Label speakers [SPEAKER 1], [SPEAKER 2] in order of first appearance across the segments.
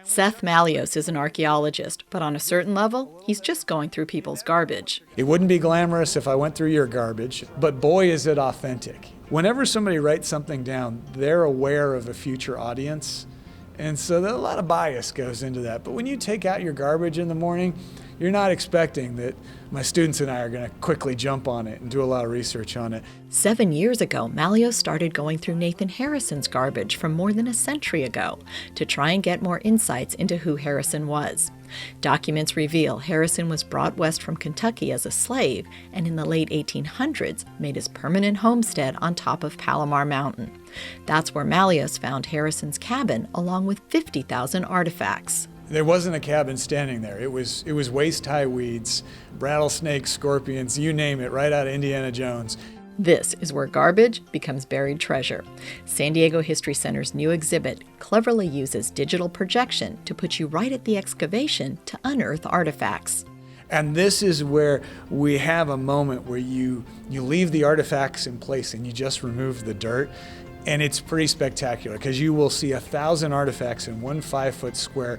[SPEAKER 1] Seth Malios is an archaeologist, but on a certain level, he's just going through people's garbage.
[SPEAKER 2] It wouldn't be glamorous if I went through your garbage, but boy is it authentic. Whenever somebody writes something down, they're aware of a future audience, and so a lot of bias goes into that. But when you take out your garbage in the morning, you're not expecting that my students and I are going to quickly jump on it and do a lot of research on it.
[SPEAKER 1] 7 years ago, Malios started going through Nathan Harrison's garbage from more than a century ago to try and get more insights into who Harrison was. Documents reveal Harrison was brought west from Kentucky as a slave and in the late 1800s made his permanent homestead on top of Palomar Mountain. That's where Malios found Harrison's cabin along with 50,000 artifacts.
[SPEAKER 2] There wasn't a cabin standing there. It was waist-high weeds, rattlesnakes, scorpions, you name it, right out of Indiana Jones.
[SPEAKER 1] This is where garbage becomes buried treasure. San Diego History Center's new exhibit cleverly uses digital projection to put you right at the excavation to unearth artifacts.
[SPEAKER 2] And this is where we have a moment where you leave the artifacts in place and you just remove the dirt. And it's pretty spectacular because you will see 1,000 artifacts in one 5-foot square.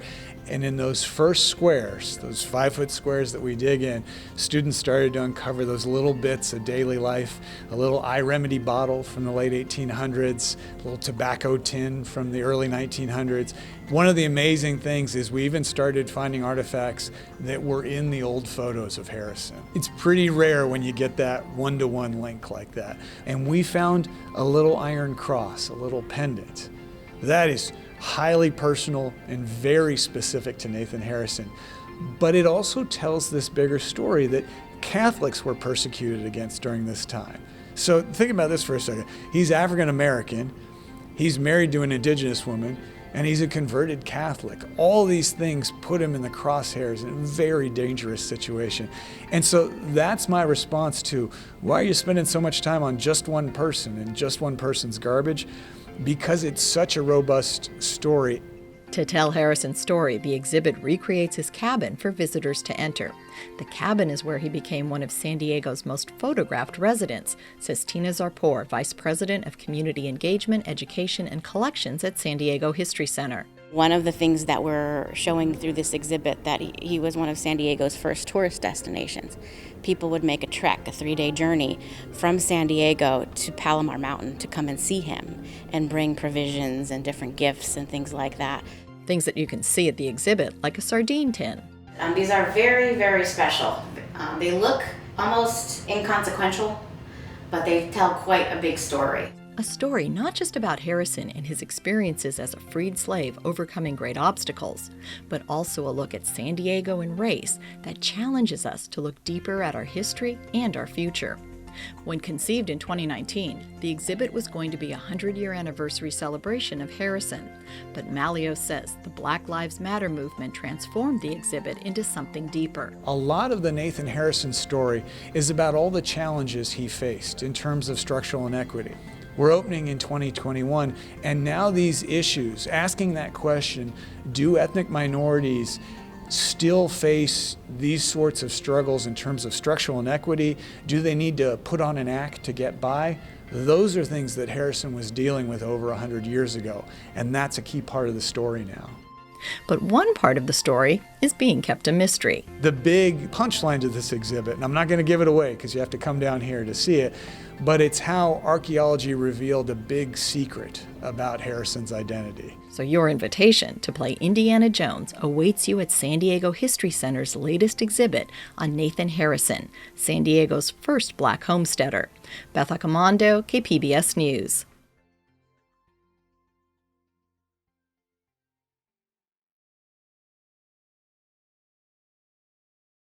[SPEAKER 2] And in those first squares, those 5-foot squares that we dig in, students started to uncover those little bits of daily life, a little eye remedy bottle from the late 1800s, a little tobacco tin from the early 1900s. One of the amazing things is we even started finding artifacts that were in the old photos of Harrison. It's pretty rare when you get that one-to-one link like that. And we found a little iron cross, a little pendant. That is highly personal and very specific to Nathan Harrison. But it also tells this bigger story that Catholics were persecuted against during this time. So think about this for a second. He's African American, he's married to an indigenous woman, and he's a converted Catholic. All these things put him in the crosshairs in a very dangerous situation. And so that's my response to, why are you spending so much time on just one person and just one person's garbage? Because it's such a robust story.
[SPEAKER 1] To tell Harrison's story, the exhibit recreates his cabin for visitors to enter. The cabin is where he became one of San Diego's most photographed residents, says Tina Zarpour, Vice President of Community Engagement, Education, and Collections at San Diego History Center.
[SPEAKER 3] One of the things that we're showing through this exhibit, that he was one of San Diego's first tourist destinations. People would make a trek, a 3-day journey from San Diego to Palomar Mountain to come and see him and bring provisions and different gifts and things like that.
[SPEAKER 1] Things that you can see at the exhibit, like a sardine tin.
[SPEAKER 3] These are very, very special. They look almost inconsequential, but they tell quite a big story.
[SPEAKER 1] A story not just about Harrison and his experiences as a freed slave overcoming great obstacles, but also a look at San Diego and race that challenges us to look deeper at our history and our future. When conceived in 2019, the exhibit was going to be a 100-year anniversary celebration of Harrison, but Malios says the Black Lives Matter movement transformed the exhibit into something deeper.
[SPEAKER 2] A lot of the Nathan Harrison story is about all the challenges he faced in terms of structural inequity. We're opening in 2021, and now these issues, asking that question, do ethnic minorities still face these sorts of struggles in terms of structural inequity? Do they need to put on an act to get by? Those are things that Harrison was dealing with over 100 years ago, and that's a key part of the story now.
[SPEAKER 1] But one part of the story is being kept a mystery.
[SPEAKER 2] The big punchline to this exhibit, and I'm not going to give it away because you have to come down here to see it, but it's how archaeology revealed a big secret about Harrison's identity.
[SPEAKER 1] So your invitation to play Indiana Jones awaits you at San Diego History Center's latest exhibit on Nathan Harrison, San Diego's first Black homesteader. Beth Accomando, KPBS News.